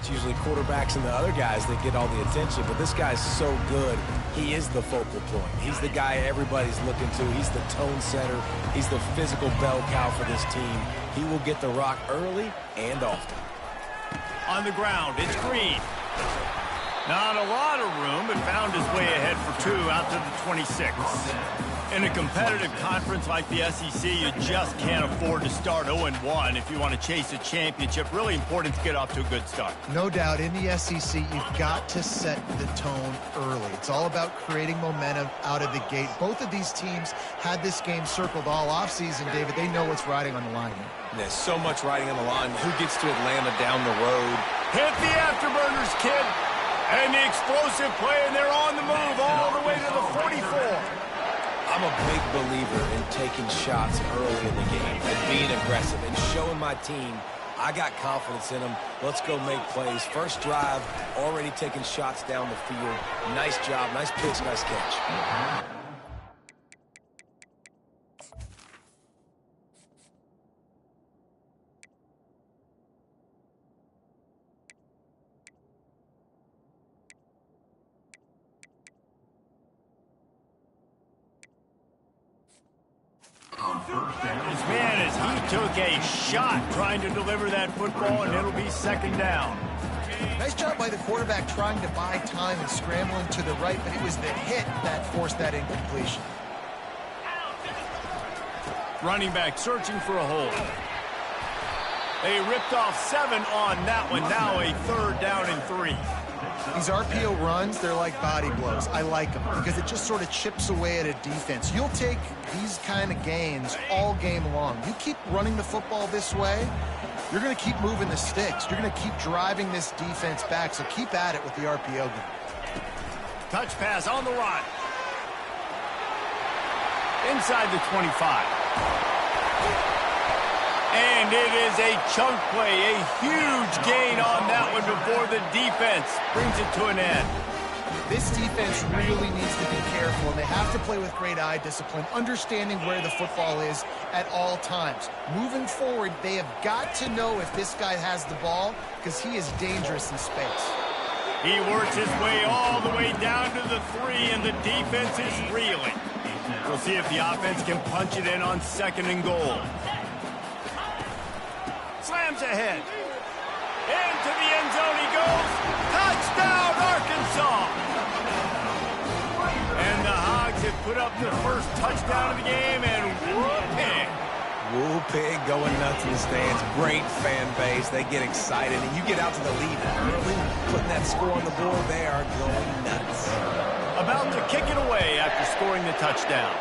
It's usually quarterbacks and the other guys that get all the attention, but this guy's so good. He is the focal point. He's the guy everybody's looking to. He's the tone setter. He's the physical bell cow for this team. He will get the rock early and often. On the ground, it's Green. Not a lot of room, but found his way ahead for 2 out to the 26. In a competitive conference like the SEC, you just can't afford to start 0-1 if you want to chase a championship. Really important to get off to a good start. No doubt, in the SEC, you've got to set the tone early. It's all about creating momentum out of the gate. Both of these teams had this game circled all offseason, David. They know what's riding on the line here. There's so much riding on the line. Who gets to Atlanta down the road? Hit the afterburners, kid. And the explosive play, and they're on the move all the way to the 44. I'm a big believer in taking shots early in the game and being aggressive and showing my team I got confidence in them. Let's go make plays. First drive, already taking shots down the field. Nice job, nice pitch, nice catch. This man, as he took a shot trying to deliver that football, and it'll be second down. Nice job by the quarterback trying to buy time and scrambling to the right, but it was the hit that forced that incompletion. Running back searching for a hole. They ripped off 7 on that one. Now a 3rd down and 3. These RPO runs, they're like body blows. I like them because it just sort of chips away at a defense. You'll take these kind of gains all game long. You keep running the football this way, you're going to keep moving the sticks. You're going to keep driving this defense back, so keep at it with the RPO game. Touch pass on the run. Inside the 25. And it is a chunk play, a huge gain on that one before the defense brings it to an end. This defense really needs to be careful, and they have to play with great eye discipline, understanding where the football is at all times. Moving forward, they have got to know if this guy has the ball, because he is dangerous in space. He works his way all the way down to the 3, and the defense is reeling. We'll see if the offense can punch it in on 2nd and goal. Slams ahead. Into the end zone he goes. Touchdown, Arkansas! And the Hogs have put up the first touchdown of the game, and whoop-pig. Woo-pig going nuts in the stands. Great fan base. They get excited, and you get out to the lead early, putting that score on the board. They are going nuts. About to kick it away after scoring the touchdown.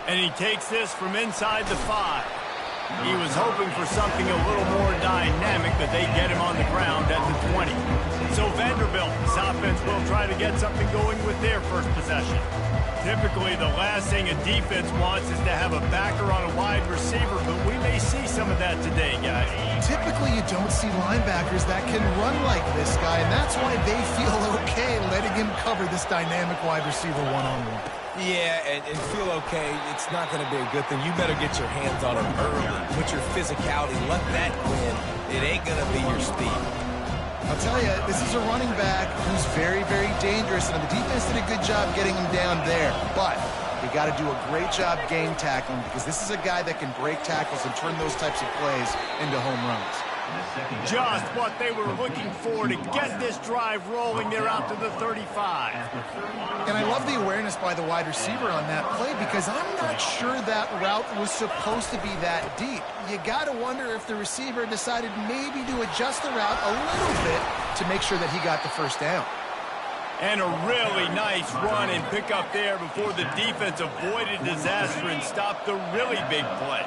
And he takes this from inside the 5. He was hoping for something a little more dynamic, but they get him on the ground at the 20. So Vanderbilt, this offense will try to get something going with their first possession. Typically, the last thing a defense wants is to have a backer on a wide receiver, but we may see some of that today, guys. Typically, you don't see linebackers that can run like this guy, and that's why they feel okay letting him cover this dynamic wide receiver one-on-one. Yeah, and feel okay. It's not going to be a good thing. You better get your hands on him early. Put your physicality. Let that win. It ain't going to be your speed. I'll tell you, this is a running back who's very, very dangerous, and the defense did a good job getting him down there. But you got to do a great job game tackling, because this is a guy that can break tackles and turn those types of plays into home runs. Just what they were looking for to get this drive rolling. They're out to the 35. And I love the awareness by the wide receiver on that play, because I'm not sure that route was supposed to be that deep. You got to wonder if the receiver decided maybe to adjust the route a little bit to make sure that he got the first down. And a really nice run and pick up there before the defense avoided disaster and stopped the really big play.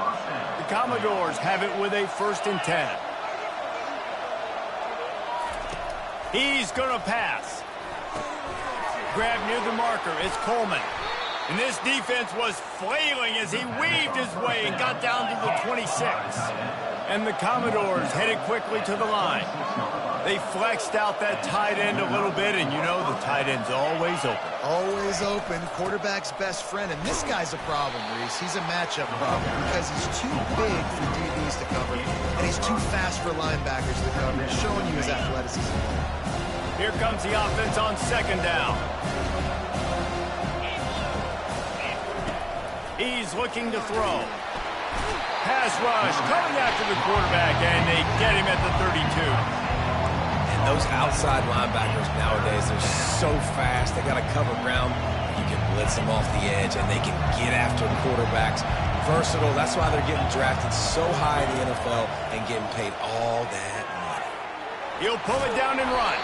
The Commodores have it with a 1st and 10. He's going to pass. Grab near the marker. It's Coleman. And this defense was flailing as he weaved his way and got down to the 26. And the Commodores headed quickly to the line. They flexed out that tight end a little bit, and you know the tight end's always open. Always open, quarterback's best friend. And this guy's a problem, Reese. He's a matchup problem because he's too big for DBs to cover, and he's too fast for linebackers to cover. He's showing you his athleticism. Here comes the offense on second down. He's looking to throw. Pass rush coming after the quarterback, and they get him at the 32. And those outside linebackers nowadays, they're so fast. They got to cover ground. You can blitz them off the edge, and they can get after quarterbacks. Versatile. That's why they're getting drafted so high in the NFL and getting paid all that money. He'll pull it down and run.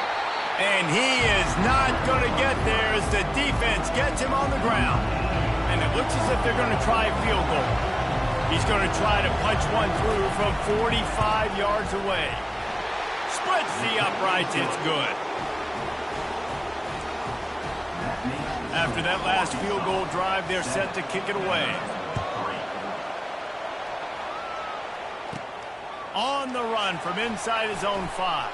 And he is not going to get there as the defense gets him on the ground. And it looks as if they're going to try a field goal. He's going to try to punch one through from 45 yards away. Splits the uprights. It's good. After that last field goal drive, they're set to kick it away. On the run from inside his own 5.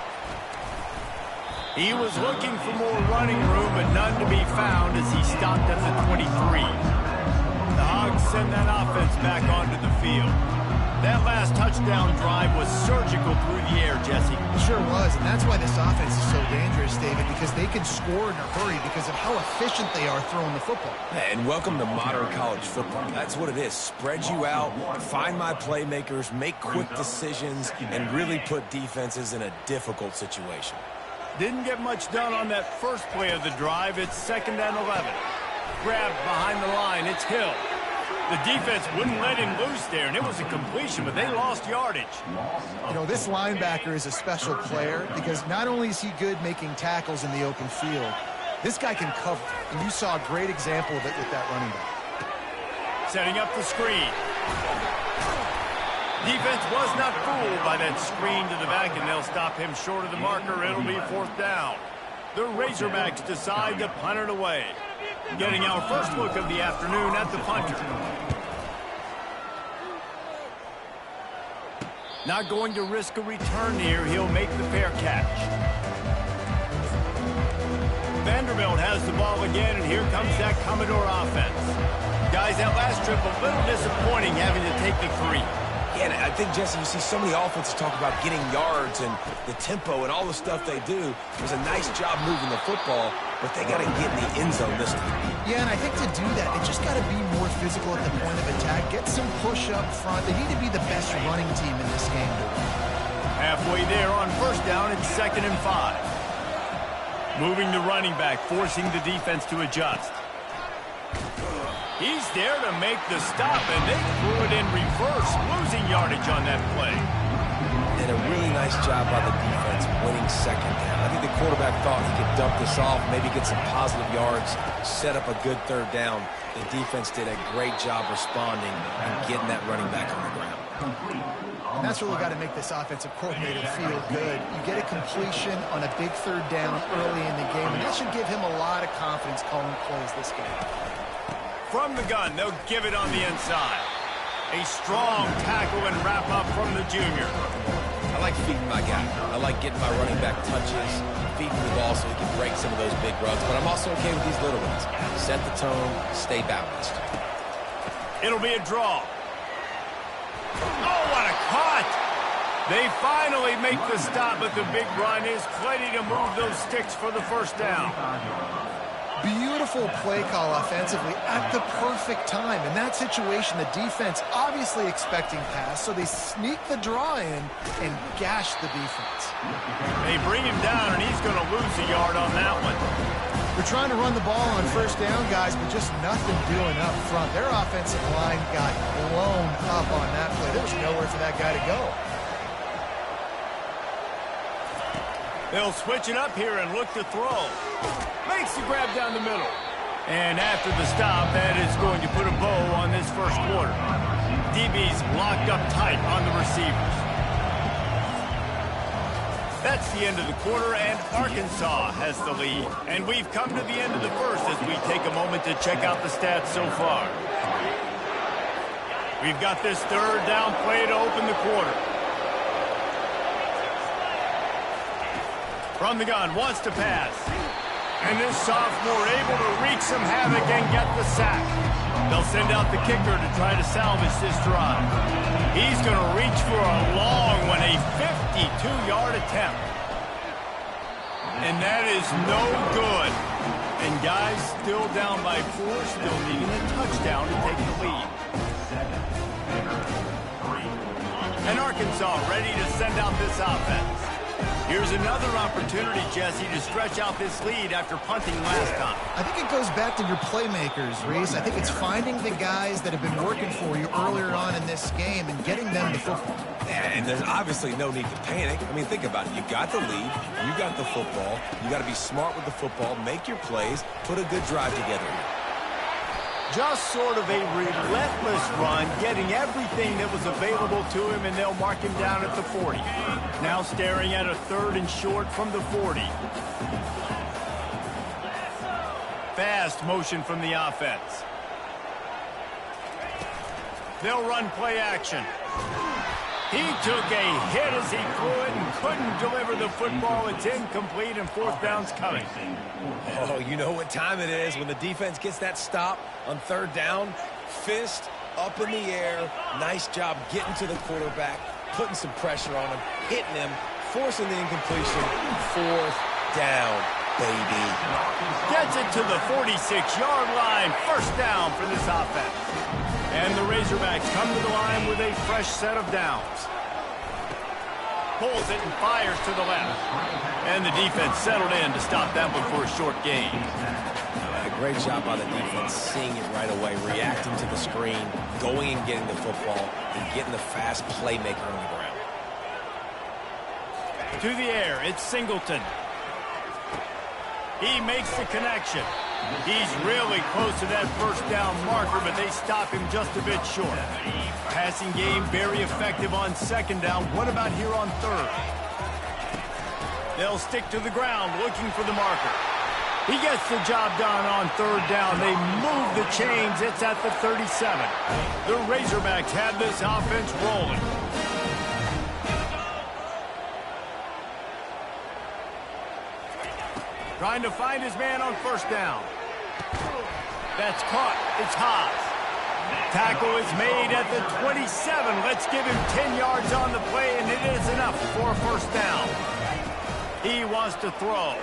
He was looking for more running room, but none to be found as he stopped at the 23. The Hogs send that offense back onto the field. That last touchdown drive was surgical through the air, Jesse. It sure was, and that's why this offense is so dangerous, David, because they can score in a hurry because of how efficient they are throwing the football. And welcome to modern college football. That's what it is. Spread you out, find my playmakers, make quick decisions, and really put defenses in a difficult situation. Didn't get much done on that first play of the drive. It's 2nd and 11. Grabbed behind the line. It's Hill. The defense wouldn't let him loose there, and it was a completion, but they lost yardage. You know, this linebacker is a special player because not only is he good making tackles in the open field, this guy can cover, and you saw a great example of it with that running back. Setting up the screen. Defense was not fooled by that screen to the back, and they'll stop him short of the marker. It'll be 4th down. The Razorbacks decide to punt it away. Getting our first look of the afternoon at the punter. Not going to risk a return here. He'll make the fair catch. Vanderbilt has the ball again, and here comes that Commodore offense. Guys, that last trip a little disappointing having to take the 3. Yeah, and I think, Jesse, you see so many offenses talk about getting yards and the tempo and all the stuff they do. It was a nice job moving the football, but they got to get in the end zone this time. Yeah, and I think to do that, they just got to be more physical at the point of attack, get some push up front. They need to be the best running team in this game. Halfway there on 1st down, it's 2nd and 5. Moving the running back, forcing the defense to adjust. He's there to make the stop, and they threw it in reverse, losing yardage on that play. And a really nice job by the defense winning 2nd down. I think the quarterback thought he could dump this off, maybe get some positive yards, set up a good 3rd down. The defense did a great job responding and getting that running back on the ground. And that's really got to make this offensive coordinator feel good. You get a completion on a big 3rd down early in the game, and that should give him a lot of confidence calling plays this game. From the gun, they'll give it on the inside. A strong tackle and wrap up from the junior. I like feeding my guy. I like getting my running back touches, feeding the ball so he can break some of those big runs. But I'm also okay with these little ones. Set the tone, stay balanced. It'll be a draw. Oh, what a cut! They finally make the stop, but the big run is plenty to move those sticks for the 1st down. Beautiful play call offensively at the perfect time. In that situation, the defense obviously expecting pass, so they sneak the draw in and gash the defense. They bring him down, and he's going to lose a yard on that one. They're trying to run the ball on 1st down, guys, but just nothing doing up front. Their offensive line got blown up on that play. There was nowhere for that guy to go. They'll switch it up here and look to throw. Makes the grab down the middle. And after the stop, that is going to put a bow on this 1st quarter. DB's locked up tight on the receivers. That's the end of the quarter, and Arkansas has the lead. And we've come to the end of the 1st as we take a moment to check out the stats so far. We've got this 3rd down play to open the quarter. From the gun, wants to pass. And this sophomore able to wreak some havoc and get the sack. They'll send out the kicker to try to salvage this drive. He's going to reach for a long one, a 52-yard attempt. And that is no good. And guys still down by 4, still needing a touchdown to take the lead. And Arkansas ready to send out this offense. Here's another opportunity, Jesse, to stretch out this lead after punting last time. I think it goes back to your playmakers, Reese. I think it's finding the guys that have been working for you earlier on in this game and getting them the football. And there's obviously no need to panic. I mean, think about it. You got the lead. You got the football. You got to be smart with the football, make your plays, put a good drive together here. Just sort of a relentless run, getting everything that was available to him, and they'll mark him down at the 40. Now staring at a 3rd and short from the 40. Fast motion from the offense. They'll run play action. He took a hit as he threw it and couldn't deliver the football. It's incomplete and 4th down's coming. Oh, you know what time it is when the defense gets that stop on 3rd down. Fist up in the air. Nice job getting to the quarterback, putting some pressure on him, hitting him, forcing the incompletion. 4th down, baby. Gets it to the 46-yard line. 1st down for this offense. And the Razorbacks come to the line with a fresh set of downs. Pulls it and fires to the left. And the defense settled in to stop that one for a short gain. Great job by the defense, seeing it right away, reacting to the screen, going and getting the football, and getting the fast playmaker on the ground. To the air, it's Singleton. He makes the connection. He's really close to that 1st down marker, but they stop him just a bit short. Passing game very effective on 2nd down. What about here on 3rd? They'll stick to the ground looking for the marker. He gets the job done on 3rd down. They move the chains. It's at the 37. The Razorbacks have this offense rolling. Trying to find his man on 1st down. That's caught. It's Haas. Tackle is made at the 27. Let's give him 10 yards on the play, and it is enough for a 1st down. He wants to throw.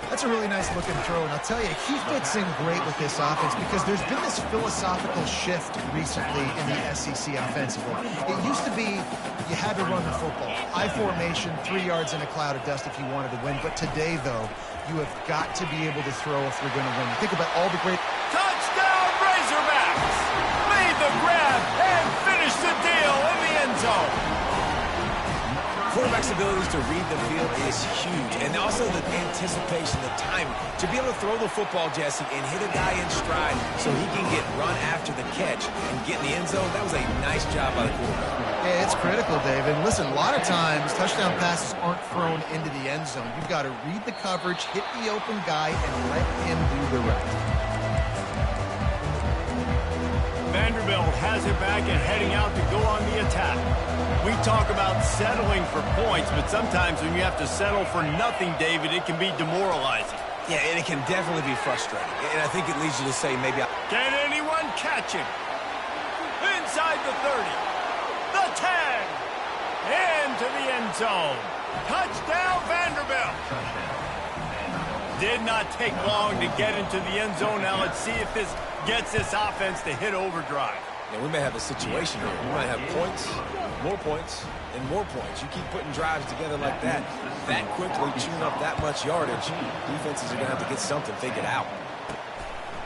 That's a really nice looking throw, and I'll tell you, he fits in great with this offense because there's been this philosophical shift recently in the SEC offensively. It used to be you had to run the football. I formation, 3 yards in a cloud of dust if you wanted to win. But today, though, you have got to be able to throw if you're going to win. Think about all the great... Touchdown, Razorbacks! Made the grab and finished the deal in the end zone. Quarterback's abilities to read the field is huge, and also the anticipation, the timing. To be able to throw the football, Jesse, and hit a guy in stride so he can get run after the catch and get in the end zone, that was a nice job by the quarterback. Yeah, it's critical, David. Listen, a lot of times touchdown passes aren't thrown into the end zone. You've got to read the coverage, hit the open guy, and let him do the rest. Vanderbilt has it back and heading out to go on the attack. We talk about settling for points, but sometimes when you have to settle for nothing, David, it can be demoralizing. Yeah, and it can definitely be frustrating. And I think it leads you to say maybe... Can anyone catch him? Inside the 30. The 10. Into the end zone. Touchdown, Vanderbilt. Did not take long to get into the end zone. Now let's see if this gets this offense to hit overdrive. Yeah, we may have a situation here. We might have points, and more points. You keep putting drives together like that quickly, chewing up that much yardage, defenses are going to have to get something figured out.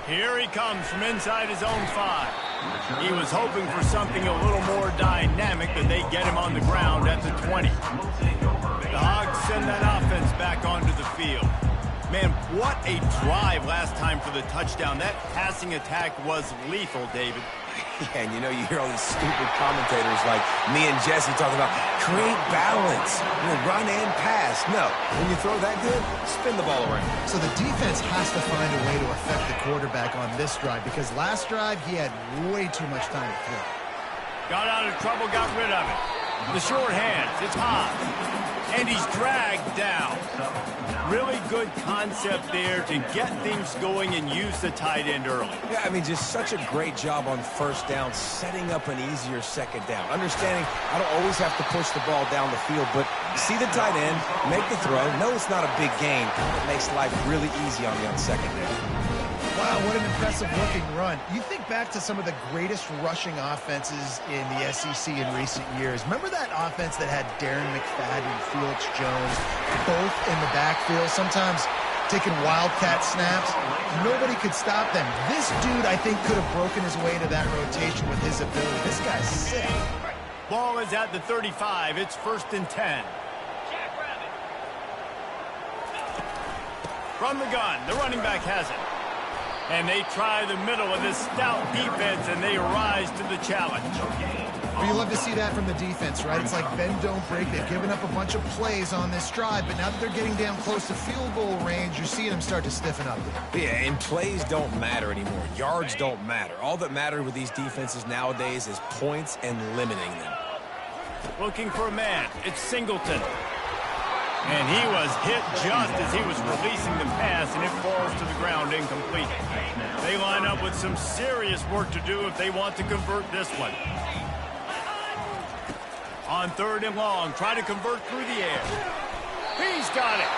Here he comes from inside his own 5. He was hoping for something a little more dynamic, but they get him on the ground at the 20. The Hogs send that offense back onto the field. Man, what a drive last time for the touchdown. That passing attack was lethal, David. Yeah, and you know, you hear all these stupid commentators like me and Jesse talking about create balance, run and pass. No, when you throw that good, spin the ball around. So the defense has to find a way to affect the quarterback on this drive because last drive he had way too much time to throw. Got out of trouble, got rid of it. The short hands, it's hot. And he's dragged down. Really good concept there to get things going and use the tight end early. Yeah, I mean, just such a great job on first down, setting up an easier second down. Understanding I don't always have to push the ball down the field, but see the tight end, make the throw. No, it's not a big gain. It makes life really easy on me on second down. Wow, what an impressive-looking run. You think back to some of the greatest rushing offenses in the SEC in recent years. Remember that offense that had Darren McFadden, Felix Jones, both in the backfield, sometimes taking wildcat snaps? Nobody could stop them. This dude, I think, could have broken his way into that rotation with his ability. This guy's sick. Ball is at the 35. It's 1st and 10. From the gun, the running back has it. And they try the middle of this stout defense, and they rise to the challenge. Well, you love to see that from the defense, right? It's like bend, don't break. They've given up a bunch of plays on this drive, but now that they're getting down close to field goal range, you're seeing them start to stiffen up. Yeah, and plays don't matter anymore. Yards don't matter. All that matters with these defenses nowadays is points and limiting them. Looking for a man. It's Singleton. And he was hit just as he was releasing the pass, and it falls to the ground incomplete. They line up with some serious work to do if they want to convert this one. On 3rd and long, try to convert through the air. He's got it.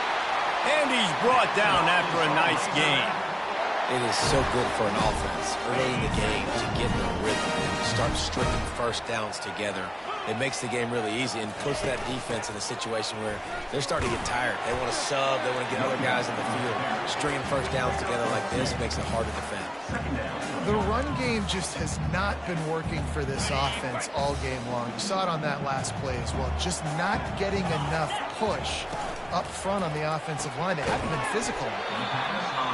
And he's brought down after a nice gain. It is so good for an offense early in the game to get in a rhythm and start stringing first downs together. It makes the game really easy and puts that defense in a situation where they're starting to get tired. They want to sub. They want to get other guys in the field. Stringing first downs together like this makes it hard to defend. The run game just has not been working for this offense all game long. You saw it on that last play as well. Just not getting enough push up front on the offensive line. They haven't been physical.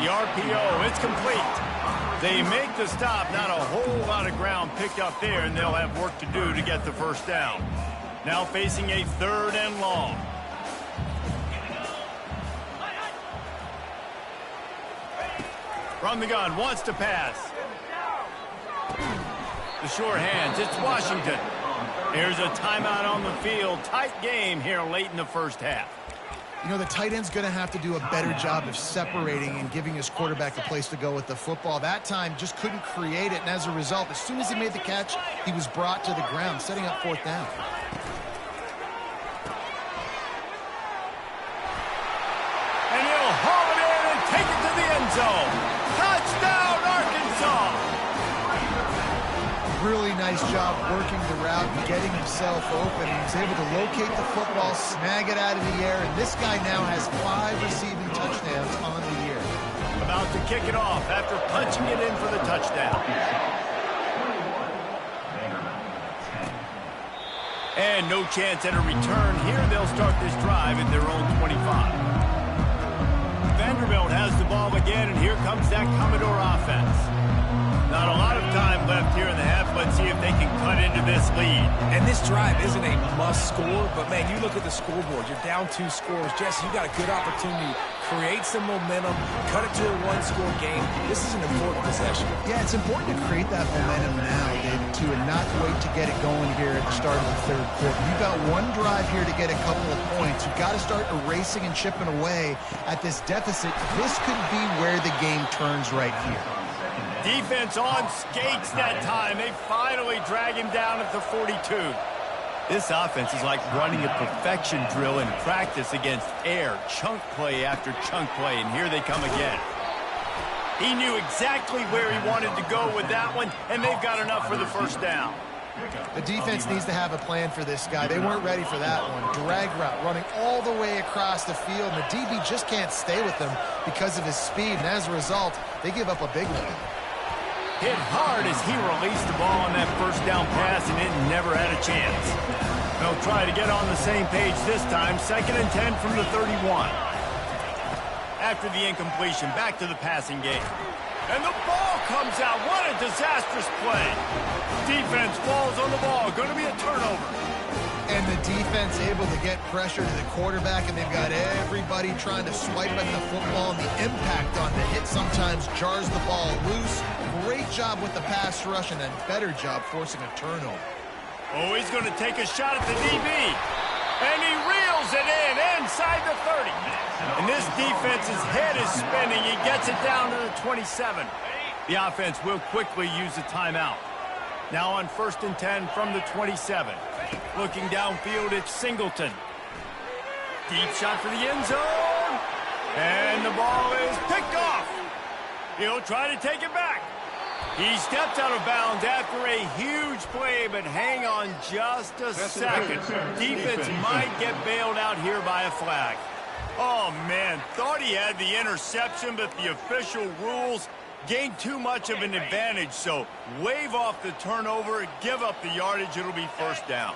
The RPO, it's complete. They make the stop, not a whole lot of ground picked up there, and they'll have work to do to get the first down. Now facing a 3rd and long. From the gun, wants to pass. The sure hands, it's Washington. Here's a timeout on the field. Tight game here late in the first half. You know, the tight end's going to have to do a better job of separating and giving his quarterback a place to go with the football. That time just couldn't create it, and as a result, as soon as he made the catch, he was brought to the ground, setting up 4th down. And he'll haul it in and take it to the end zone. Touchdown, Arkansas! Really nice job working the route and getting himself open. He was able to locate the football, snag it out of the air, and this guy now has 5 receiving touchdowns on the year. About to kick it off after punching it in for the touchdown. And no chance at a return here. They'll start this drive at their own 25. Vanderbilt has the ball again, and here comes that Commodore offense. Not a lot of time left here in the half. Let's see if they can cut into this lead. And this drive isn't a must score, but, man, you look at the scoreboard. You're down 2 scores. Jesse, you got a good opportunity. Create some momentum. Cut it to a 1-score game. This is an important possession. Yeah, it's important to create that momentum now, David, too, and not wait to get it going here at the start of the 3rd quarter. You've got one drive here to get a couple of points. You've got to start erasing and chipping away at this deficit. This could be where the game turns right here. Defense on skates that time. They finally drag him down at the 42. This offense is like running a perfection drill in practice against air. Chunk play after chunk play, and here they come again. He knew exactly where he wanted to go with that one, and they've got enough for the first down. The defense needs to have a plan for this guy. They weren't ready for that one. Drag route running all the way across the field, and the DB just can't stay with him because of his speed, and as a result, they give up a big one. Hit hard as he released the ball on that first down pass, and it never had a chance. They'll try to get on the same page this time. 2nd and 10 from the 31. After the incompletion, back to the passing game. And the ball comes out. What a disastrous play. Defense falls on the ball. Going to be a turnover. And the defense able to get pressure to the quarterback, and they've got everybody trying to swipe at the football, and the impact on the hit sometimes jars the ball loose. Great job with the pass rush, and a better job forcing a turnover. Oh, he's going to take a shot at the DB. And he reels it in inside the 30. And this defense's head is spinning. He gets it down to the 27. The offense will quickly use a timeout. Now on 1st and 10 from the 27. Looking downfield, it's Singleton. Deep shot for the end zone. And the ball is picked off. He'll try to take it back. He stepped out of bounds after a huge play, but hang on just a second. Defense might get bailed out here by a flag. Oh, man, thought he had the interception, but the official rules gained too much of an advantage, so wave off the turnover, give up the yardage, it'll be 1st down.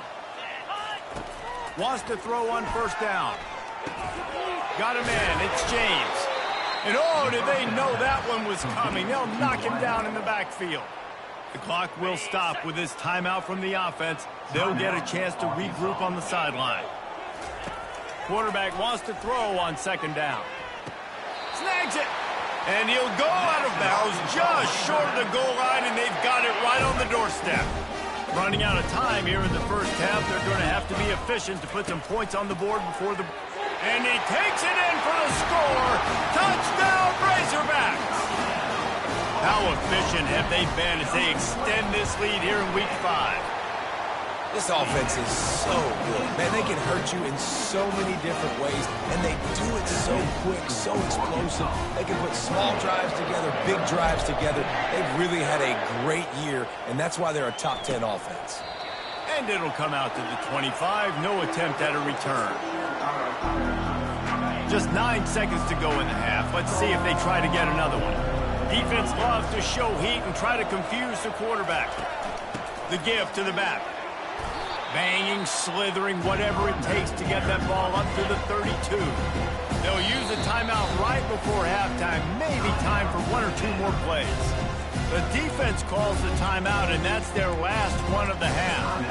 Wants to throw on 1st down. Got a man, it's James. And oh, did they know that one was coming? They'll knock him down in the backfield. The clock will stop with this timeout from the offense. They'll get a chance to regroup on the sideline. Quarterback wants to throw on 2nd down. Snags it. And he'll go out of bounds just short of the goal line, and they've got it right on the doorstep. Running out of time here in the 1st half. They're going to have to be efficient to put some points on the board before the... And he takes it in for the score. Touchdown, Razorbacks! How efficient have they been as they extend this lead here in Week 5? This offense is so good. Man, they can hurt you in so many different ways, and they do it so quick, so explosive. They can put small drives together, big drives together. They've really had a great year, and that's why they're a top 10 offense. And it'll come out to the 25. No attempt at a return. Just 9 seconds to go in the half. Let's see if they try to get another one. Defense loves to show heat and try to confuse the quarterback. The give to the back. Banging, slithering, whatever it takes to get that ball up to the 32. They'll use a timeout right before halftime. Maybe time for 1 or 2 more plays. The defense calls the timeout, and that's their last one of the half.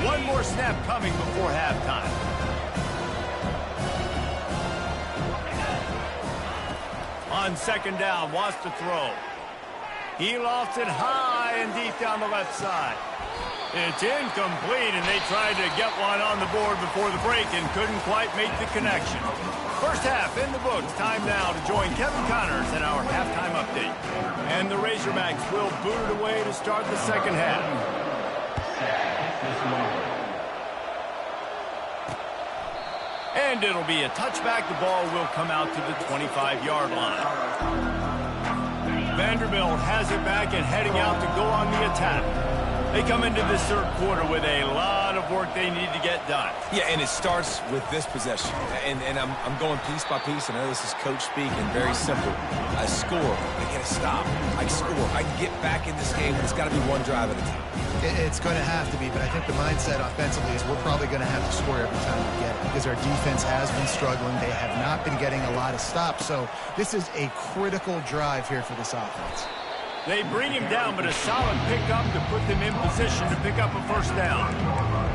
1 more snap coming before halftime. On 2nd down, wants to throw. He lofts it high and deep down the left side. It's incomplete, and they tried to get one on the board before the break and couldn't quite make the connection. 1st half in the books. Time now to join Kevin Connors in our halftime update. And the Razorbacks will boot it away to start the 2nd half. And it'll be a touchback. The ball will come out to the 25-yard line. Vanderbilt has it back and heading out to go on the attack. They come into this 3rd quarter with a lot of work they need to get done. Yeah, and it starts with this possession. And I'm going piece by piece. I know this is coach speak and very simple. I score. I get a stop. I score. I can get back in this game, but it's got to be 1 drive at a time. It's going to have to be, but I think the mindset offensively is we're probably going to have to score every time we get it because our defense has been struggling. They have not been getting a lot of stops, so this is a critical drive here for this offense. They bring him down, but a solid pickup to put them in position to pick up a 1st down.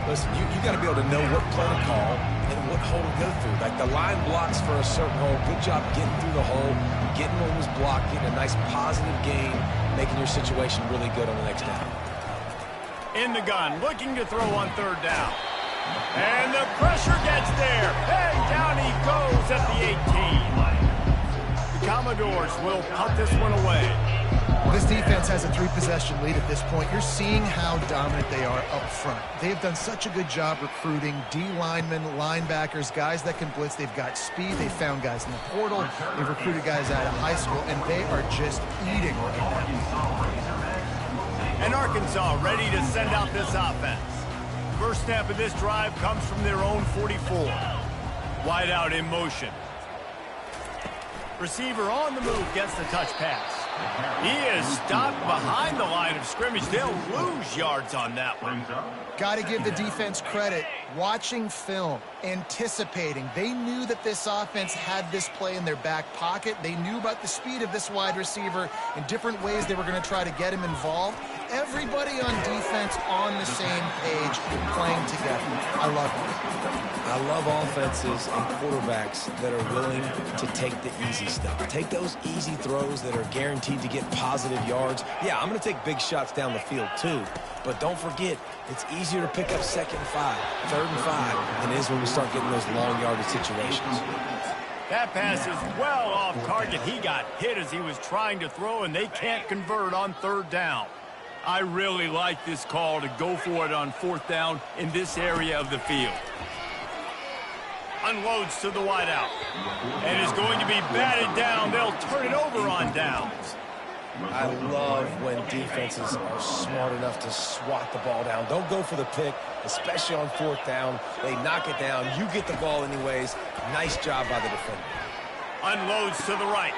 Listen, you got to be able to know what play to call and what hole to go through. Like the line blocks for a certain hole. Good job getting through the hole, getting what was blocked, getting a nice positive gain, making your situation really good on the next down. In the gun, looking to throw on 3rd down. And the pressure gets there. And down he goes at the 18. The Commodores will punt this one away. Well, this defense has a 3-possession lead at this point. You're seeing how dominant they are up front. They have done such a good job recruiting D-linemen, linebackers, guys that can blitz. They've got speed. They found guys in the portal. They've recruited guys out of high school, and they are just eating right now. And Arkansas ready to send out this offense. First snap of this drive comes from their own 44. Wide out in motion. Receiver on the move gets the touch pass. He is stopped behind the line of scrimmage. They'll lose yards on that one. Got to give the defense credit. Watching film, anticipating. They knew that this offense had this play in their back pocket. They knew about the speed of this wide receiver and different ways they were going to try to get him involved. everybody on defense on the same page, playing together. I love it. I love offenses and quarterbacks that are willing to take the easy stuff. Take those easy throws that are guaranteed to get positive yards. Yeah, I'm going to take big shots down the field too. But don't forget, it's easier to pick up 2nd and 5, 3rd and 5 than it is when we start getting those long yardage situations. That pass is well off target. He got hit as he was trying to throw, and they can't convert on 3rd down. I really like this call to go for it on 4th down in this area of the field. Unloads to the wideout. And is going to be batted down. They'll turn it over on downs. I love when defenses are smart enough to swat the ball down. Don't go for the pick, especially on 4th down. They knock it down. You get the ball anyways. Nice job by the defender. Unloads to the right.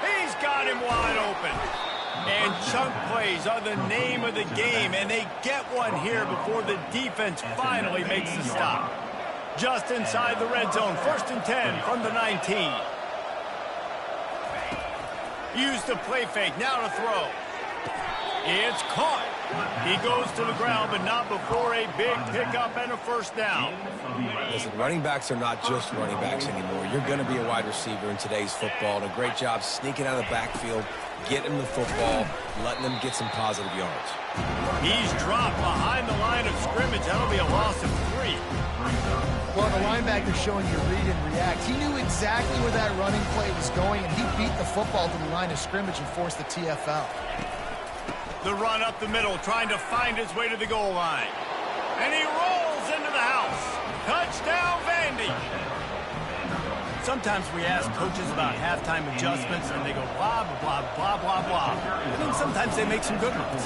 He's got him wide open. And chunk plays are the name of the game, and they get one here before the defense finally makes the stop. Just inside the red zone, 1st and 10 from the 19. Use the play fake, now to throw. It's caught. He goes to the ground, but not before a big pickup and a 1st down. Listen, running backs are not just running backs anymore. You're going to be a wide receiver in today's football, and a great job sneaking out of the backfield, getting the football, letting them get some positive yards. He's dropped behind the line of scrimmage. That'll be a loss of 3. Well, the linebacker showing you read and react. He knew exactly where that running play was going, and he beat the football to the line of scrimmage and forced the TFL. The run up the middle, trying to find his way to the goal line. And he rolls into the house. Touchdown, Vandy. Sometimes we ask coaches about halftime adjustments, and they go blah, blah, blah, blah, blah. And then sometimes they make some good ones.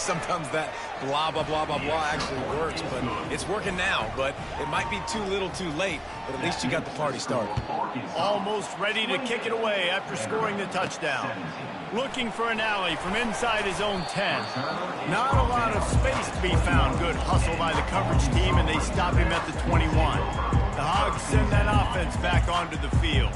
Sometimes that blah, blah, blah, blah, blah actually works, but it's working now. But it might be too little too late, but at least you got the party started. Almost ready to kick it away after scoring the touchdown. Looking for an alley from inside his own 10. Not a lot of space to be found. Good hustle by the coverage team, and they stop him at the 21. The Hogs send that offense back onto the field.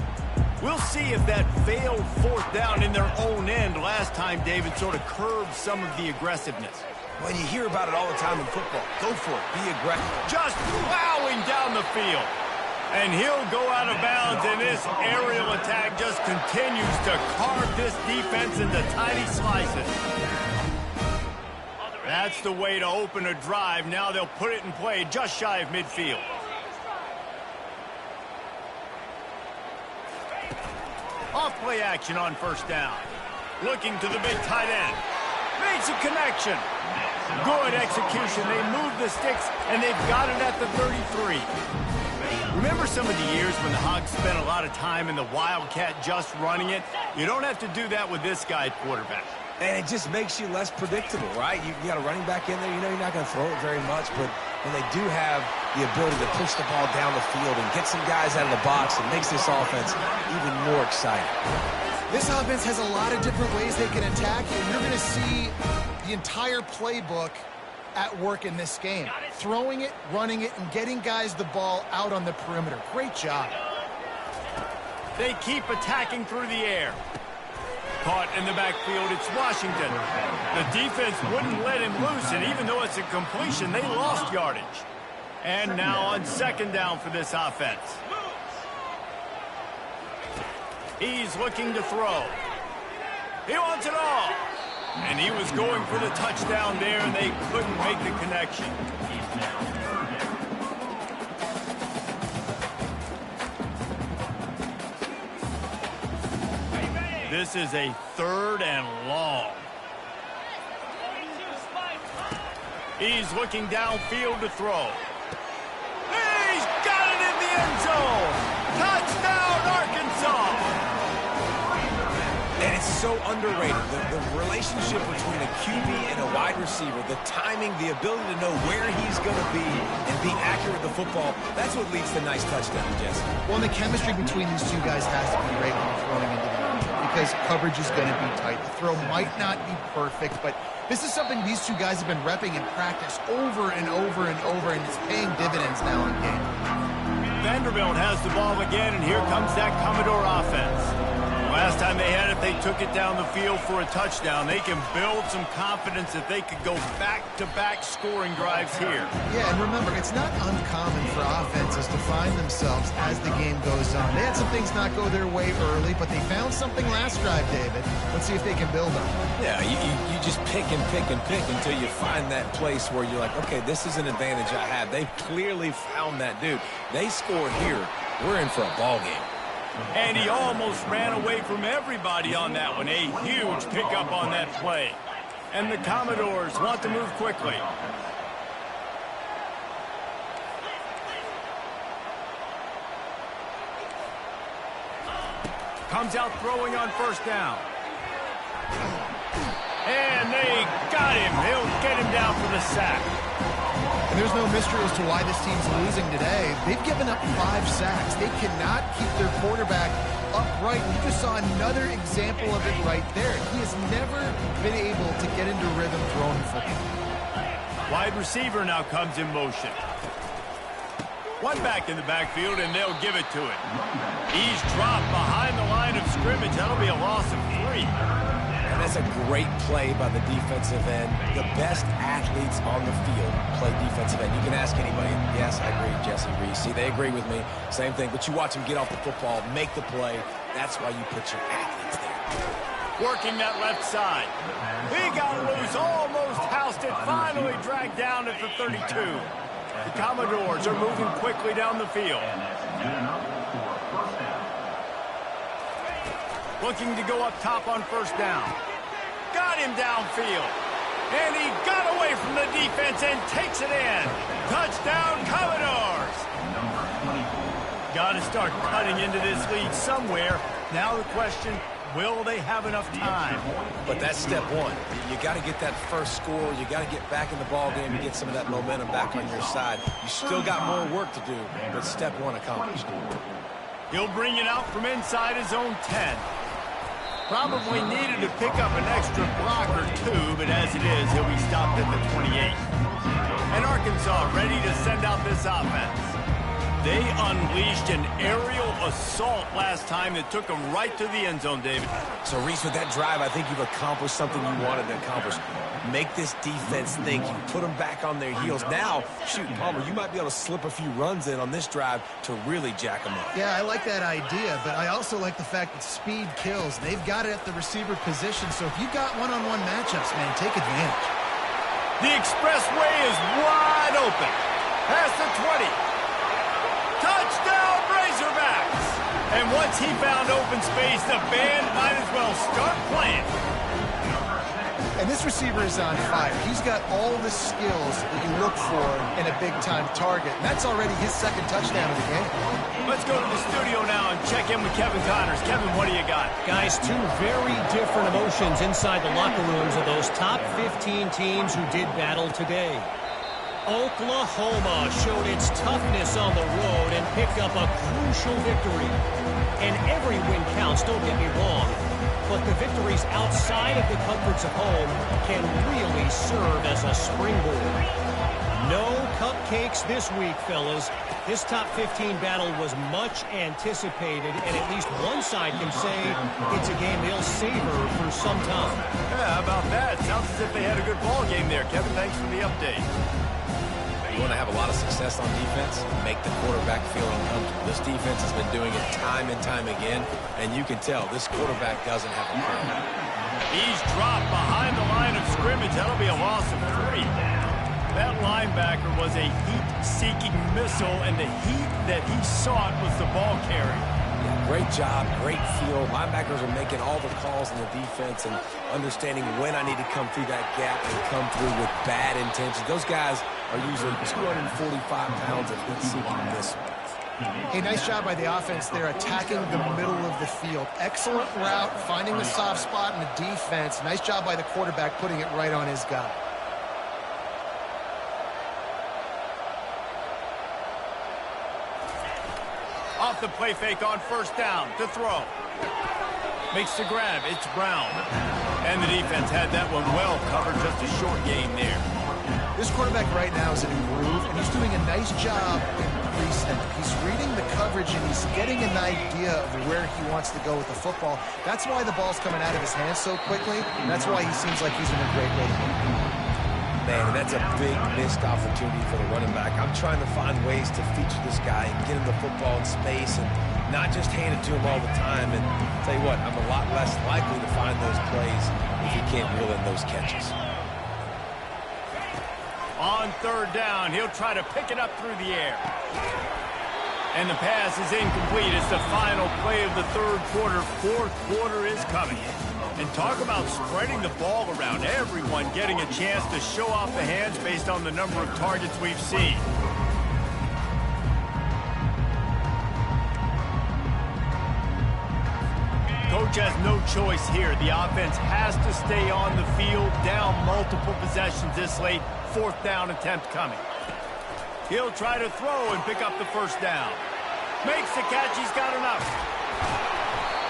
We'll see if that failed 4th down in their own end last time, David, sort of curbed some of the aggressiveness. Well, you hear about it all the time in football. Go for it. Be aggressive. Just plowing down the field. And he'll go out of bounds, and this aerial attack just continues to carve this defense into tiny slices. That's the way to open a drive. Now they'll put it in play just shy of midfield. Off play action on 1st down. Looking to the big tight end. Makes a connection. Good execution. They move the sticks, and they've got it at the 33. Remember some of the years when the Hogs spent a lot of time in the Wildcat just running it? You don't have to do that with this guy at quarterback. And it just makes you less predictable, right? You got a running back in there. You know you're not going to throw it very much, but when they do have the ability to push the ball down the field and get some guys out of the box, it makes this offense even more exciting. This offense has a lot of different ways they can attack you. You're going to see the entire playbook at work in this game. Throwing it, running it, and getting guys the ball out on the perimeter. Great job. They keep attacking through the air. Caught in the backfield, it's Washington. The defense wouldn't let him loose, and even though it's a completion, they lost yardage. And now on 2nd down for this offense. He's looking to throw. He wants it all. And he was going for the touchdown there, and they couldn't make the connection. This is a 3rd and long. He's looking downfield to throw. He's got it in the end zone. Touchdown, Arkansas. And it's so underrated. The relationship between a QB and a wide receiver, the timing, the ability to know where he's going to be and be accurate with the football, that's what leads to nice touchdowns, Jesse. Well, the chemistry between these two guys has to be great when you're throwing into the end because coverage is going to be tight. The throw might not be perfect, but this is something these two guys have been repping in practice over and over and over, and it's paying dividends now in game. Vanderbilt has the ball again, and here comes that Commodore offense. Last time they had it, they took it down the field for a touchdown. They can build some confidence that they could go back-to-back scoring drives here. Yeah, and remember, it's not uncommon for offenses to find themselves as the game goes on. They had some things not go their way early, but they found something last drive, David. Let's see if they can build on it. Yeah, you just pick and pick and pick until you find that place where you're like, okay, this is an advantage I have. They've clearly found that, dude. They scored here. We're in for a ball game. And he almost ran away from everybody on that one. A huge pickup on that play. And the Commodores want to move quickly. Comes out throwing on first down. And they got him. They'll get him down for the sack. And there's no mystery as to why this team's losing today. They've given up 5 sacks. They cannot keep their quarterback upright. You just saw another example of it right there. He has never been able to get into rhythm throwing football. Wide receiver now comes in motion. One back in the backfield, and they'll give it to him. He's dropped behind the line of scrimmage. That'll be a loss of 3. And that's a great play by the defensive end. The best athletes on the field play defensive end. You can ask anybody. Yes, I agree, Jesse Reese. See, they agree with me. Same thing. But you watch them get off the football, make the play. That's why you put your athletes there. Working that left side. He got loose, almost housed it, finally dragged down at the 32. The Commodores are moving quickly down the field. Looking to go up top on first down. Got him downfield. And he got away from the defense and takes it in. Touchdown, Commodores. Got to start cutting into this lead somewhere. Now the question, will they have enough time? But that's step one. You got to get that first score. You got to get back in the ball game and get some of that momentum back on your side. You still got more work to do, but step one accomplished. He'll bring it out from inside his own 10. Probably needed to pick up an extra block or 2, but as it is, he'll be stopped at the 28. And Arkansas ready to send out this offense. They unleashed an aerial assault last time that took them right to the end zone, David. So, Reese, with that drive, I think you've accomplished something you wanted to accomplish. Make this defense think. You put them back on their heels. Now, shoot, Palmer, you might be able to slip a few runs in on this drive to really jack them up. Yeah, I like that idea, but I also like the fact that speed kills. They've got it at the receiver position, so if you've got one-on-one matchups, man, take advantage. The expressway is wide open. Past the 20. Touchdown, Razorbacks! And once he found open space, the band might as well start playing. And this receiver is on fire. He's got all the skills that you look for in a big-time target. And that's already his second touchdown of the game. Let's go to the studio now and check in with Kevin Connors. Kevin, what do you got? Guys, 2 very different emotions inside the locker rooms of those top 15 teams who did battle today. Oklahoma showed its toughness on the road and picked up a crucial victory. And every win counts, don't get me wrong. But the victories outside of the comforts of home can really serve as a springboard. No cupcakes this week, fellas. This top 15 battle was much anticipated, and at least one side can say it's a game they'll savor for some time. Yeah, how about that? Sounds as if they had a good ball game there. Kevin, thanks for the update. You want to have a lot of success on defense, make the quarterback feel uncomfortable. This defense has been doing it time and time again, and you can tell this quarterback doesn't have a plan. He's dropped behind the line of scrimmage. That'll be a loss of 3. That linebacker was a heat-seeking missile, and the heat that he sought was the ball carry. Great job, great feel. Linebackers are making all the calls in the defense and understanding when I need to come through that gap and come through with bad intentions. Those guys are usually 245 pounds of heat-seeking missiles. A nice job by the offense there, attacking the middle of the field. Excellent route, finding the soft spot in the defense. Nice job by the quarterback putting it right on his guy. Off the play fake on first down to throw. Makes the grab. It's Brown. And the defense had that one well covered. Just a short gain there. This quarterback right now is in a groove, and he's doing a nice job in pre-snap. He's reading the coverage, and he's getting an idea of where he wants to go with the football. That's why the ball's coming out of his hands so quickly, and that's why he seems like he's in a great rhythm. Man, that's a big missed opportunity for the running back. I'm trying to find ways to feature this guy and get him the football in space and not just hand it to him all the time. And I'll tell you what, I'm a lot less likely to find those plays if he can't reel in those catches. On third down, he'll try to pick it up through the air. And the pass is incomplete. It's the final play of the third quarter. Fourth quarter is coming. And talk about spreading the ball around. Everyone getting a chance to show off the hands based on the number of targets we've seen. Coach has no choice here. The offense has to stay on the field, down multiple possessions this late. Fourth down attempt coming. He'll try to throw and pick up the first down. Makes the catch. He's got enough.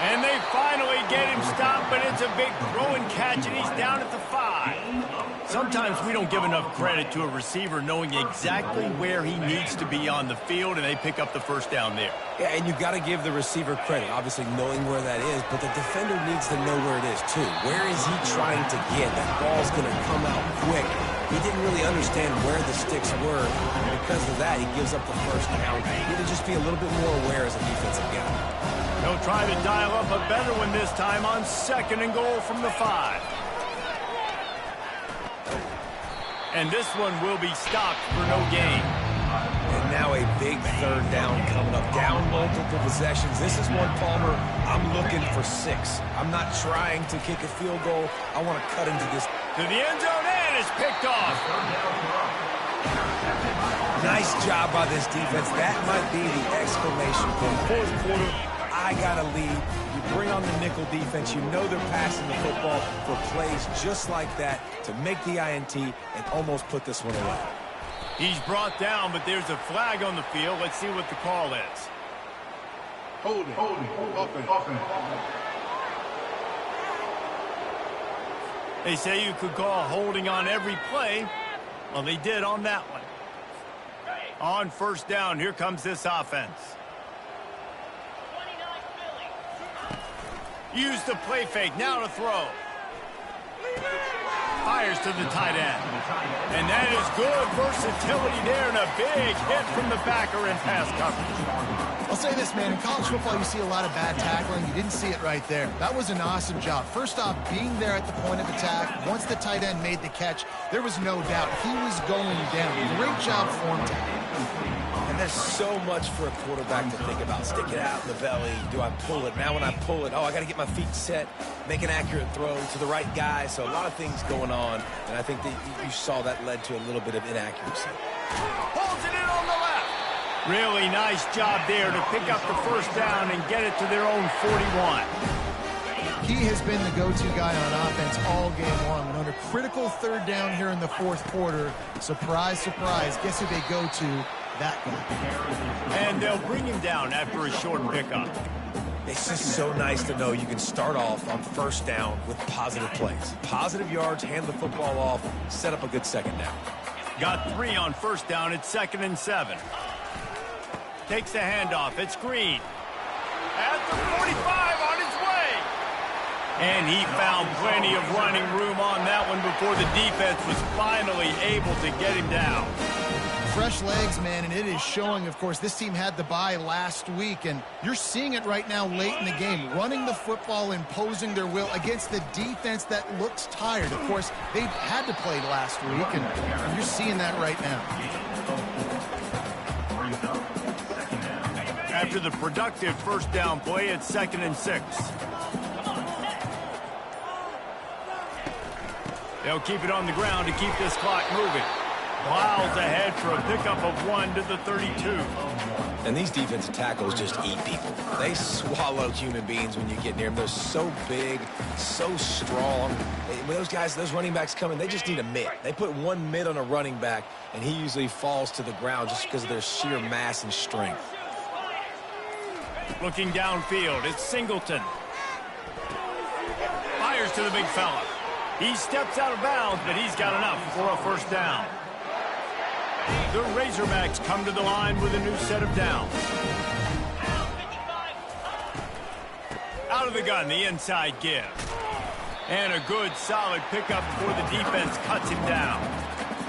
And they finally get him stopped, but it's a big throw and catch, and he's down at the 5. Sometimes we don't give enough credit to a receiver knowing exactly where he needs to be on the field, and they pick up the first down there. Yeah, and you've got to give the receiver credit, obviously knowing where that is, but the defender needs to know where it is, too. Where is he trying to get? That ball's going to come out quick. He didn't really understand where the sticks were, and because of that, he gives up the first down. He need to just be a little bit more aware as a defensive guy. They'll try to dial up a better one this time on 2nd and goal from the 5. And this one will be stopped for no gain. And now a big third down coming up. Down multiple possessions. This is one, Palmer, I'm looking for 6. I'm not trying to kick a field goal. I want to cut into this. To the end zone, and it's picked off. Nice job by this defense. That might be the exclamation point. Fourth quarter, I got a lead. You bring on the nickel defense. You know they're passing the football for plays just like that to make the INT and almost put this one away. He's brought down, but there's a flag on the field. Let's see what the call is. Holding. They say you could call holding on every play. Well, they did on that one. On first down, here comes this offense. Use the play fake, now to throw. Fires to the tight end. And that is good versatility there, and a big hit from the backer in pass coverage. I'll say this, man. In college football, you see a lot of bad tackling. You didn't see it right there. That was an awesome job. First off, being there at the point of attack. Once the tight end made the catch, there was no doubt he was going down. Great job form tackle. And there's so much for a quarterback to think about. Stick it out in the belly. Do I pull it? Now when I pull it, I got to get my feet set, make an accurate throw to the right guy. So a lot of things going on, and I think that you saw that led to a little bit of inaccuracy. Pulls it in on the left. Really nice job there to pick up the first down and get it to their own 41. He has been the go-to guy on offense all game long. And on a critical third down here in the fourth quarter, surprise, surprise, guess who they go to? That guy. And they'll bring him down after a short pickup. It's just so nice to know you can start off on first down with positive plays. Positive yards, hand the football off, set up a good second down. Got 3 on first down. It's 2nd and 7. Takes the handoff. It's Green. At the 45 on his way. And he found plenty of running room on that one before the defense was finally able to get him down. Fresh legs, man, and it is showing. Of course, this team had the bye last week, and you're seeing it right now late in the game, running the football, imposing their will against the defense that looks tired. Of course, they had to play last week, and you're seeing that right now. After the productive first down play, it's 2nd and 6. They'll keep it on the ground to keep this clock moving. Miles ahead for a pickup of 1 to the 32. And these defensive tackles just eat people. They swallow human beings when you get near them. They're so big, so strong. When those guys, those running backs come in, they just need a mitt. They put one mitt on a running back, and he usually falls to the ground just because of their sheer mass and strength. Looking downfield, it's Singleton. Fires to the big fella. He steps out of bounds, but he's got enough for a first down. The Razorbacks come to the line with a new set of downs. Out of the gun, the inside give. And a good, solid pickup before the defense cuts him down.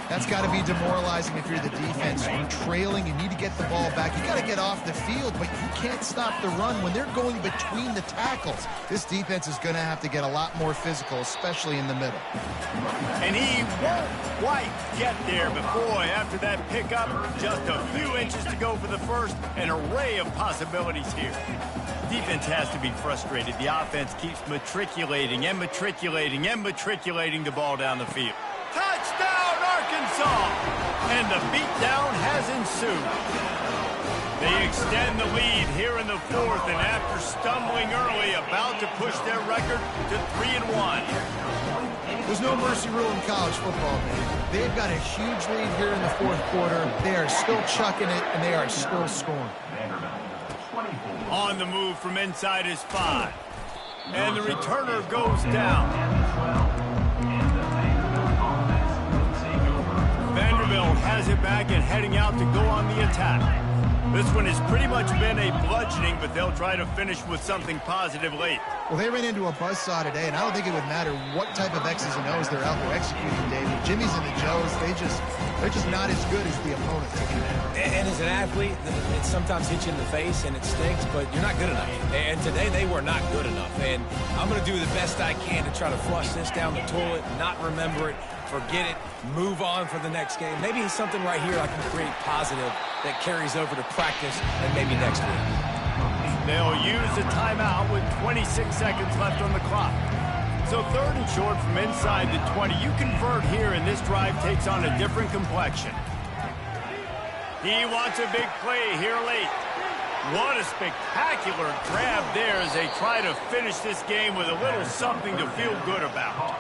That's got to be demoralizing if you're the defense. You're trailing, you need to get the ball back. You got to get off the field, but you can't stop the run when they're going between the tackles. This defense is going to have to get a lot more physical, especially in the middle. And he won't quite get there, but boy, after that pickup, just a few inches to go for the first. An array of possibilities here. Defense has to be frustrated. The offense keeps matriculating and matriculating and matriculating the ball down the field. Touchdown, Arkansas! And the beatdown has ensued. They extend the lead here in the fourth, and after stumbling early, about to push their record to 3-1. There's no mercy rule in college football, man. They've got a huge lead here in the fourth quarter. They are still chucking it, and they are still scoring. On the move from inside his 5. And the returner goes down. Vanderbilt has it back and heading out to go on the attack. This one has pretty much been a bludgeoning, but they'll try to finish with something positive late. Well, they ran into a buzzsaw today, and I don't think it would matter what type of X's and O's they're out there executing, David. Jimmy's and the Joes, they're just not as good as the opponent. And as an athlete, it sometimes hits you in the face, and it stinks, but you're not good enough. And today they were not good enough. And I'm going to do the best I can to try to flush this down the toilet, not remember it, forget it, move on for the next game. Maybe it's something right here I can create positive that carries over to practice and maybe next week. They'll use a timeout with 26 seconds left on the clock. So 3rd and short from inside the 20. You convert here, and this drive takes on a different complexion. He wants a big play here late. What a spectacular grab there as they try to finish this game with a little something to feel good about.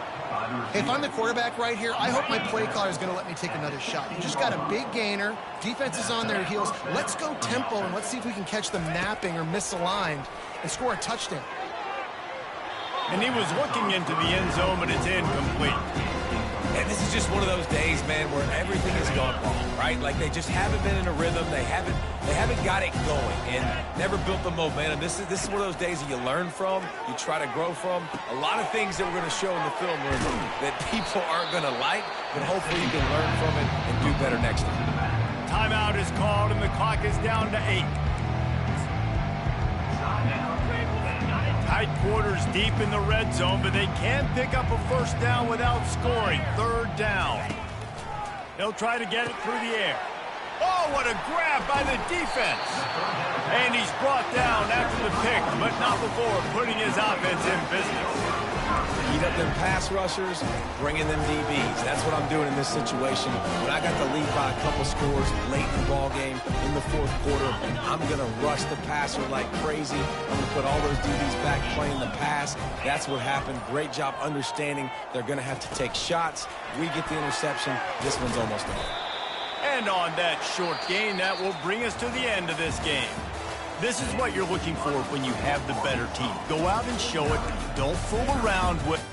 If I'm the quarterback right here, I hope my play caller is going to let me take another shot. You just got a big gainer. Defense is on their heels. Let's go tempo, and let's see if we can catch them napping or misaligned and score a touchdown. And he was looking into the end zone, but it's incomplete. And this is just one of those days, man, where everything has gone wrong, right? Like they just haven't been in a rhythm. They haven't got it going and never built the momentum. This is one of those days that you learn from, you try to grow from. A lot of things that we're going to show in the film room that people aren't going to like, but hopefully you can learn from it and do better next time. Timeout is called, and the clock is down to 8. Tight quarters deep in the red zone, but they can pick up a first down without scoring. 3rd down. They'll try to get it through the air. Oh, what a grab by the defense. And he's brought down after the pick, but not before putting his offense in business. Heat up them pass rushers, bringing them DBs. That's what I'm doing in this situation. When I got the lead by a couple scores late in the ball game in the fourth quarter, I'm going to rush the passer like crazy. I'm going to put all those DBs back playing the pass. That's what happened. Great job understanding they're going to have to take shots. We get the interception. This one's almost over. And on that short gain, that will bring us to the end of this game. This is what you're looking for when you have the better team. Go out and show it. Don't fool around with